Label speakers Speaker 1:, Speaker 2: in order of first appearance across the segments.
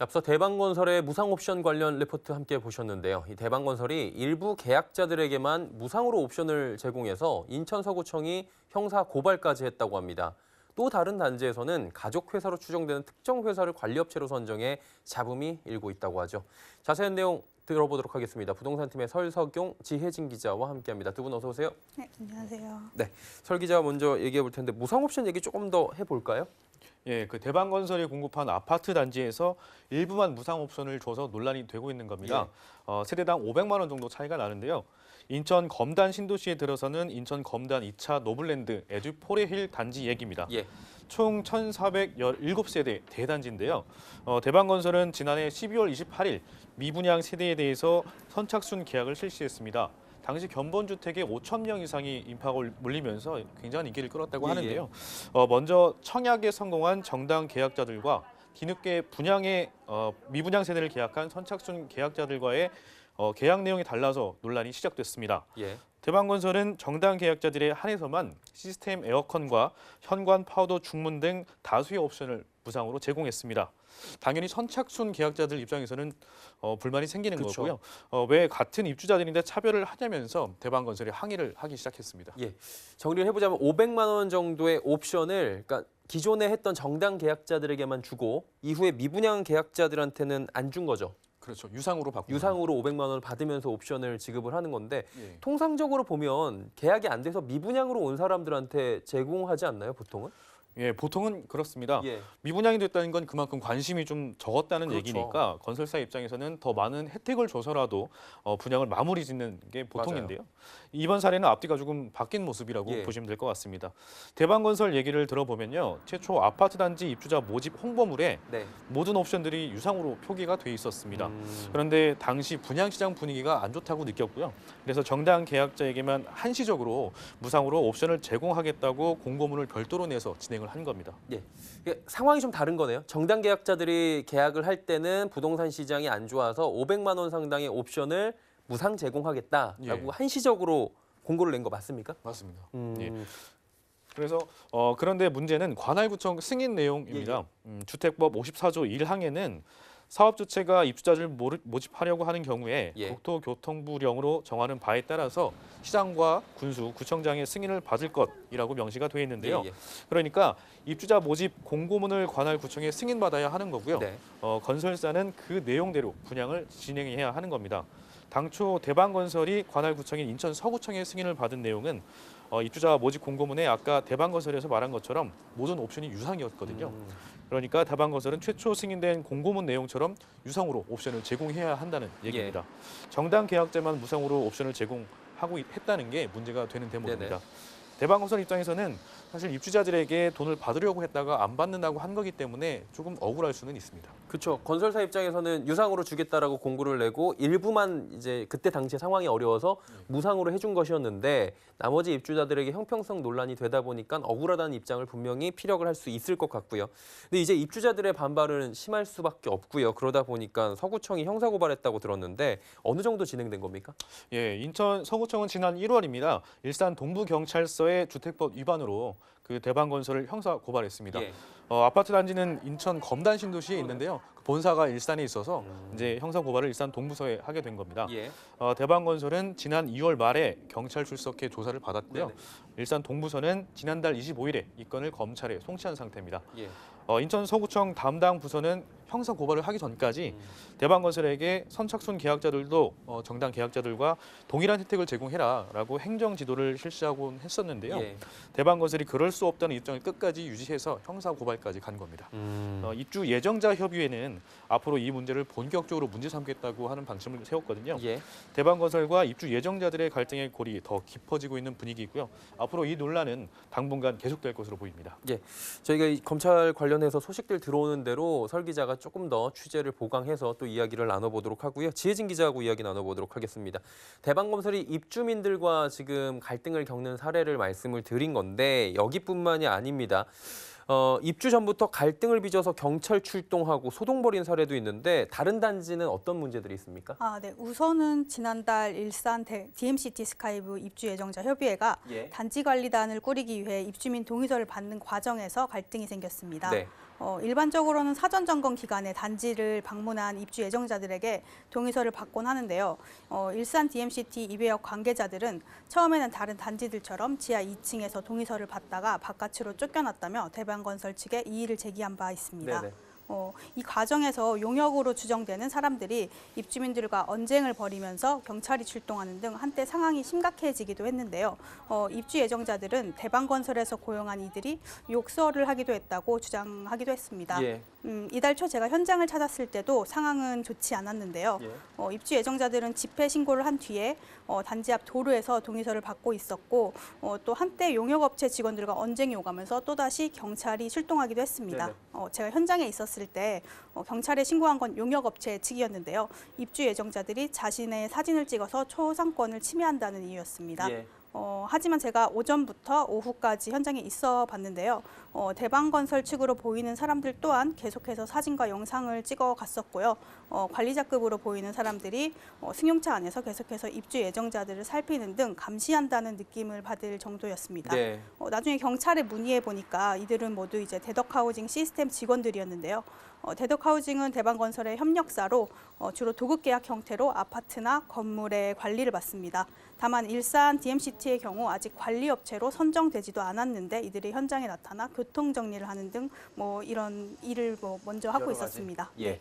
Speaker 1: 앞서 대방건설의 무상옵션 관련 리포트 함께 보셨는데요. 이 대방건설이 일부 계약자들에게만 무상으로 옵션을 제공해서 인천서구청이 형사 고발까지 했다고 합니다. 또 다른 단지에서는 가족회사로 추정되는 특정 회사를 관리업체로 선정해 잡음이 일고 있다고 하죠. 자세한 내용 들어보도록 하겠습니다. 부동산팀의 설석용, 지혜진 기자와 함께합니다. 두 분 어서 오세요.
Speaker 2: 네, 안녕하세요.
Speaker 1: 네, 설 기자가 먼저 얘기해 볼 텐데 무상옵션 얘기 조금 더 해볼까요?
Speaker 3: 예, 그 대방건설이 공급한 아파트 단지에서 일부만 무상 옵션을 줘서 논란이 되고 있는 겁니다. 세대당 500만 원 정도 차이가 나는데요. 인천 검단 신도시에 들어서는 인천 검단 2차 노블랜드 에듀 포레힐 단지 얘기입니다.
Speaker 1: 예.
Speaker 3: 총 1,417세대 대단지인데요. 대방건설은 지난해 12월 28일 미분양 세대에 대해서 선착순 계약을 실시했습니다. 당시 견본주택에 5천 명 이상이 인파가 몰리면서 굉장한 인기를 끌었다고 하는데요. 먼저 청약에 성공한 정당 계약자들과 뒤늦게 분양에 미분양 세대를 계약한 선착순 계약자들과의 계약 내용이 달라서 논란이 시작됐습니다.
Speaker 1: 예.
Speaker 3: 대방건설은 정당 계약자들에 한해서만 시스템 에어컨과 현관 파우더 중문 등 다수의 옵션을 무상으로 제공했습니다. 당연히 선착순 계약자들 입장에서는 불만이 생기는
Speaker 1: 그쵸.
Speaker 3: 거고요. 왜 같은 입주자들인데 차별을 하냐면서 대방건설이 항의를 하기 시작했습니다.
Speaker 1: 예, 정리를 해보자면 500만 원 정도의 옵션을 그러니까 기존에 했던 정당 계약자들에게만 주고 이후에 미분양 계약자들한테는 안 준 거죠.
Speaker 3: 그렇죠. 유상으로 받고.
Speaker 1: 유상으로 500만 원을 받으면서 옵션을 지급을 하는 건데
Speaker 3: 예.
Speaker 1: 통상적으로 보면 계약이 안 돼서 미분양으로 온 사람들한테 제공하지 않나요, 보통은?
Speaker 3: 예, 보통은 그렇습니다.
Speaker 1: 예.
Speaker 3: 미분양이 됐다는 건 그만큼 관심이 좀 적었다는
Speaker 1: 그렇죠.
Speaker 3: 얘기니까 건설사 입장에서는 더 많은 혜택을 줘서라도 분양을 마무리 짓는 게 보통인데요.
Speaker 1: 맞아요.
Speaker 3: 이번 사례는 앞뒤가 조금 바뀐 모습이라고
Speaker 1: 예.
Speaker 3: 보시면 될 것 같습니다. 대방건설 얘기를 들어보면요. 최초 아파트 단지 입주자 모집 홍보물에
Speaker 1: 네.
Speaker 3: 모든 옵션들이 유상으로 표기가 돼 있었습니다. 그런데 당시 분양시장 분위기가 안 좋다고 느꼈고요. 그래서 정당 계약자에게만 한시적으로 무상으로 옵션을 제공하겠다고 공고문을 별도로 내서 진행을 한 겁니다.
Speaker 1: 예. 이게 상황이 좀 다른 거네요. 정당 계약자들이 계약을 할 때는 부동산 시장이 안 좋아서 500만 원 상당의 옵션을 무상 제공하겠다라고
Speaker 3: 예.
Speaker 1: 한시적으로 공고를 낸 거 맞습니까?
Speaker 3: 맞습니다.
Speaker 1: 음.
Speaker 3: 예. 그래서 그런데 문제는 관할구청 승인 내용입니다. 주택법 54조 1항에는 사업주체가 입주자를 모집하려고 하는 경우에
Speaker 1: 예.
Speaker 3: 국토교통부령으로 정하는 바에 따라서 시장과 군수, 구청장의 승인을 받을 것이라고 명시가 되어 있는데요.
Speaker 1: 예.
Speaker 3: 그러니까 입주자 모집 공고문을 관할구청에 승인받아야 하는 거고요.
Speaker 1: 네.
Speaker 3: 건설사는 그 내용대로 분양을 진행해야 하는 겁니다. 당초 대방건설이 관할구청인 인천 서구청의 승인을 받은 내용은 입주자 모집 공고문에 아까 대방건설에서 말한 것처럼 모든 옵션이 유상이었거든요. 그러니까 대방건설은 최초 승인된 공고문 내용처럼 유상으로 옵션을 제공해야 한다는 얘기입니다. 정당 계약자만 무상으로 옵션을 제공하고 했다는 게 문제가 되는 대목입니다.
Speaker 1: 네네.
Speaker 3: 대방건설 입장에서는 사실 입주자들에게 돈을 받으려고 했다가 안 받는다고 한 거기 때문에 조금 억울할 수는 있습니다.
Speaker 1: 그렇죠. 건설사 입장에서는 유상으로 주겠다라고 공고를 내고 일부만 이제 그때 당시에 상황이 어려워서 무상으로 해준 것이었는데 나머지 입주자들에게 형평성 논란이 되다 보니까 억울하다는 입장을 분명히 피력을 할 수 있을 것 같고요. 근데 이제 입주자들의 반발은 심할 수밖에 없고요. 그러다 보니까 서구청이 형사고발했다고 들었는데 어느 정도 진행된 겁니까?
Speaker 3: 예, 인천 서구청은 지난 1월입니다. 일산 동부경찰서의 주택법 위반으로 그 대방건설을 형사 고발했습니다.
Speaker 1: 예.
Speaker 3: 아파트 단지는 인천 검단 신도시에 있는데요. 그 본사가 일산에 있어서 이제 형사 고발을 일산 동부서에 하게 된 겁니다.
Speaker 1: 예.
Speaker 3: 대방건설은 지난 2월 말에 경찰 출석해 조사를 받았고요.
Speaker 1: 네네.
Speaker 3: 일산 동부서는 지난달 25일에 이 건을 검찰에 송치한 상태입니다.
Speaker 1: 예.
Speaker 3: 인천 서구청 담당 부서는 형사 고발을 하기 전까지 대방건설에게 선착순 계약자들도 정당 계약자들과 동일한 혜택을 제공해라라고 행정 지도를 실시하곤 했었는데요.
Speaker 1: 예.
Speaker 3: 대방건설이 그럴 수 없다는 입장을 끝까지 유지해서 형사 고발까지 간 겁니다. 입주 예정자 협의회는 앞으로 이 문제를 본격적으로 문제 삼겠다고 하는 방침을 세웠거든요.
Speaker 1: 예.
Speaker 3: 대방건설과 입주 예정자들의 갈등의 골이 더 깊어지고 있는 분위기고요. 앞으로 이 논란은 당분간 계속될 것으로 보입니다.
Speaker 1: 예, 저희가 이 검찰 관련해서 소식들 들어오는 대로 설 기자가 조금 더 취재를 보강해서 또 이야기를 나눠보도록 하고요. 지혜진 기자하고 이야기 나눠보도록 하겠습니다. 대방건설이 입주민들과 지금 갈등을 겪는 사례를 말씀을 드린 건데 여기뿐만이 아닙니다. 입주 전부터 갈등을 빚어서 경찰 출동하고 소동 벌인 사례도 있는데 다른 단지는 어떤 문제들이 있습니까?
Speaker 2: 네. 우선은 지난달 일산 DMCT 스카이브 입주 예정자 협의회가
Speaker 1: 예.
Speaker 2: 단지 관리단을 꾸리기 위해 입주민 동의서를 받는 과정에서 갈등이 생겼습니다.
Speaker 1: 네.
Speaker 2: 일반적으로는 사전 점검 기간에 단지를 방문한 입주 예정자들에게 동의서를 받곤 하는데요. 일산 DMCT 이배역 관계자들은 처음에는 다른 단지들처럼 지하 2층에서 동의서를 받다가 바깥으로 쫓겨났다며 대방건설 측에 이의를 제기한 바 있습니다.
Speaker 1: 네네.
Speaker 2: 이 과정에서 용역으로 추정되는 사람들이 입주민들과 언쟁을 벌이면서 경찰이 출동하는 등 한때 상황이 심각해지기도 했는데요. 입주 예정자들은 대방건설에서 고용한 이들이 욕설을 하기도 했다고 주장하기도 했습니다.
Speaker 1: 예.
Speaker 2: 이달 초 제가 현장을 찾았을 때도 상황은 좋지 않았는데요.
Speaker 1: 예.
Speaker 2: 입주 예정자들은 집회 신고를 한 뒤에 단지 앞 도로에서 동의서를 받고 있었고 또 한때 용역업체 직원들과 언쟁이 오가면서 또다시 경찰이 출동하기도 했습니다.
Speaker 1: 네네.
Speaker 2: 제가 현장에 있었을 때 경찰에 신고한 건 용역업체 측이었는데요. 입주 예정자들이 자신의 사진을 찍어서 초상권을 침해한다는 이유였습니다.
Speaker 1: 예.
Speaker 2: 하지만 제가 오전부터 오후까지 현장에 있어 봤는데요. 대방건설 측으로 보이는 사람들 또한 계속해서 사진과 영상을 찍어 갔었고요. 관리자급으로 보이는 사람들이 승용차 안에서 계속해서 입주 예정자들을 살피는 등 감시한다는 느낌을 받을 정도였습니다.
Speaker 1: 네.
Speaker 2: 나중에 경찰에 문의해 보니까 이들은 모두 이제 대덕하우징 시스템 직원들이었는데요. 대덕하우징은 대방건설의 협력사로 주로 도급 계약 형태로 아파트나 건물의 관리를 맡습니다. 다만 일산 DMCT의 경우 아직 관리업체로 선정되지도 않았는데 이들이 현장에 나타나 교통 정리를 하는 등 이런 일을 먼저 하고
Speaker 1: 여러 가지.
Speaker 2: 있었습니다.
Speaker 1: 예.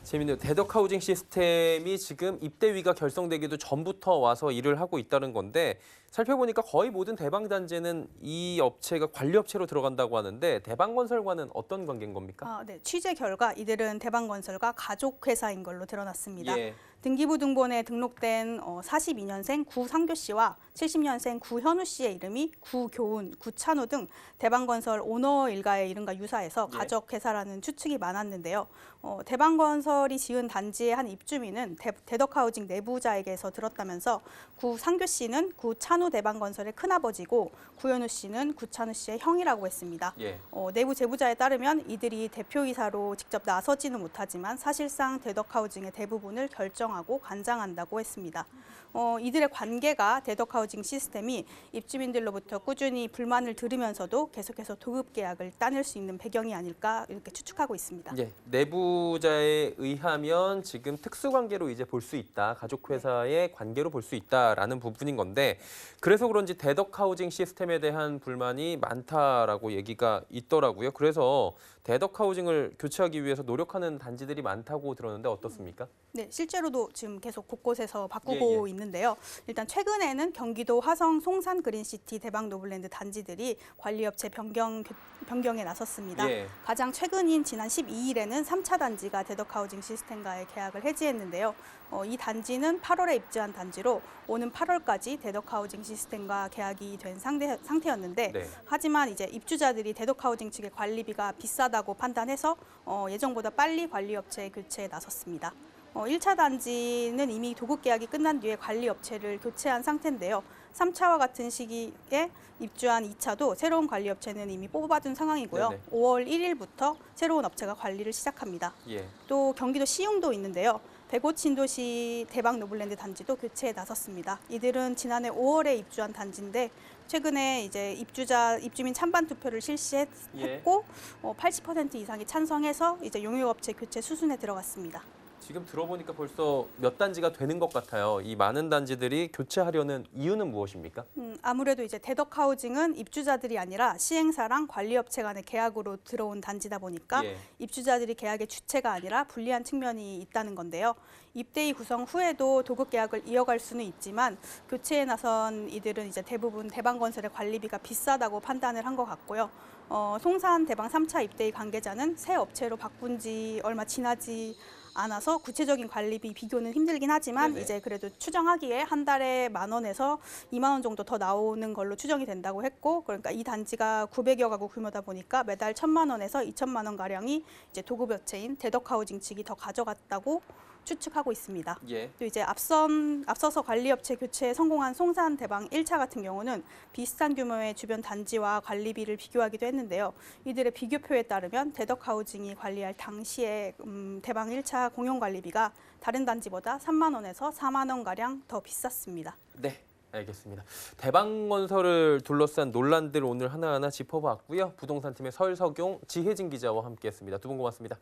Speaker 1: 재밌네요. 대덕하우징 시스템이 지금 입대위가 결성되기도 전부터 와서 일을 하고 있다는 건데 살펴보니까 거의 모든 대방단지는 이 업체가 관리업체로 들어간다고 하는데 대방건설과는 어떤 관계인 겁니까?
Speaker 2: 네. 취재 결과 이들은 대방건설과 가족회사인 걸로 드러났습니다.
Speaker 1: 예.
Speaker 2: 등기부등본에 등록된 42년생 구상교 씨와 70년생 구현우 씨의 이름이 구교훈, 구찬우 등 대방건설 오너 일가의 이름과 유사해서
Speaker 1: 예.
Speaker 2: 가족회사라는 추측이 많았는데요. 대방건설이 지은 단지의 한 입주민은 대덕하우징 내부자에게서 들었다면서 구상교 씨는 구찬우 대방건설의 큰아버지고 구현우 씨는 구찬우 씨의 형이라고 했습니다.
Speaker 1: 예.
Speaker 2: 내부 제보자에 따르면 이들이 대표이사로 직접 나서지는 못하지만 사실상 대덕하우징의 대부분을 결정하고 관장한다고 했습니다. 이들의 관계가 대덕하우징 시스템이 입주민들로부터 꾸준히 불만을 들으면서도 계속해서 도급 계약을 따낼 수 있는 배경이 아닐까 이렇게 추측하고 있습니다.
Speaker 1: 예. 내부자에 의하면 지금 특수관계로 이제 볼 수 있다. 가족회사의 관계로 볼 수 있다라는 부분인 건데 그래서 그런지 대덕하우징 시스템에 대한 불만이 많다라고 얘기가 있더라고요. 그래서 대덕하우징을 교체하기 위해서 노력하는 단지들이 많다고 들었는데 어떻습니까?
Speaker 2: 네, 실제로도 지금 계속 곳곳에서 바꾸고
Speaker 1: 예.
Speaker 2: 있는데요. 일단 최근에는 경기도 화성 송산 그린시티 대방 노블랜드 단지들이 관리업체 변경에 나섰습니다.
Speaker 1: 예.
Speaker 2: 가장 최근인 지난 12일에는 3차 단지가 대덕하우징 시스템과의 계약을 해지했는데요. 이 단지는 8월에 입주한 단지로 오는 8월까지 대덕하우징 시스템과 계약이 된 상태였는데
Speaker 1: 네.
Speaker 2: 하지만 이제 입주자들이 대덕하우징 측의 관리비가 비싸다고 판단해서 예정보다 빨리 관리업체 교체에 나섰습니다. 1차 단지는 이미 도급 계약이 끝난 뒤에 관리업체를 교체한 상태인데요. 3차와 같은 시기에 입주한 2차도 새로운 관리업체는 이미 뽑아둔 상황이고요.
Speaker 1: 네네.
Speaker 2: 5월 1일부터 새로운 업체가 관리를 시작합니다.
Speaker 1: 예.
Speaker 2: 또 경기도 시흥도 있는데요. 백오 신도시 대방 노블랜드 단지도 교체에 나섰습니다. 이들은 지난해 5월에 입주한 단지인데 최근에 이제 입주민 찬반 투표를 실시했고 80% 이상이 찬성해서 이제 용역업체 교체 수순에 들어갔습니다.
Speaker 1: 지금 들어보니까 벌써 몇 단지가 되는 것 같아요. 이 많은 단지들이 교체하려는 이유는 무엇입니까?
Speaker 2: 아무래도 이제 대덕하우징은 입주자들이 아니라 시행사랑 관리업체 간의 계약으로 들어온 단지다 보니까
Speaker 1: 예.
Speaker 2: 입주자들이 계약의 주체가 아니라 불리한 측면이 있다는 건데요. 입대위 구성 후에도 도급 계약을 이어갈 수는 있지만 교체에 나선 이들은 이제 대부분 대방건설의 관리비가 비싸다고 판단을 한 것 같고요. 송산 대방 3차 입대위 관계자는 새 업체로 바꾼 지 얼마 지나지 않아서 구체적인 관리비 비교는 힘들긴 하지만
Speaker 1: 네네.
Speaker 2: 이제 그래도 추정하기에 한 달에 10,000원에서 20,000원 정도 더 나오는 걸로 추정이 된다고 했고 그러니까 이 단지가 900여 가구 규모다 보니까 매달 1,000만 원에서 2,000만 원 가량이 이제 도급업체인 대덕하우징 측이 더 가져갔다고 추측하고 있습니다.
Speaker 1: 예.
Speaker 2: 또 이제 앞서서 관리업체 교체에 성공한 송산 대방 1차 같은 경우는 비슷한 규모의 주변 단지와 관리비를 비교하기도 했는데요. 이들의 비교표에 따르면 대덕하우징이 관리할 당시에 대방 1차 공용 관리비가 다른 단지보다 3만 원에서 4만 원 가량 더 비쌌습니다.
Speaker 1: 네. 알겠습니다. 대방건설을 둘러싼 논란들 오늘 하나하나 짚어봤고요. 부동산팀의 설석용, 지혜진 기자와 함께했습니다. 두 분 고맙습니다.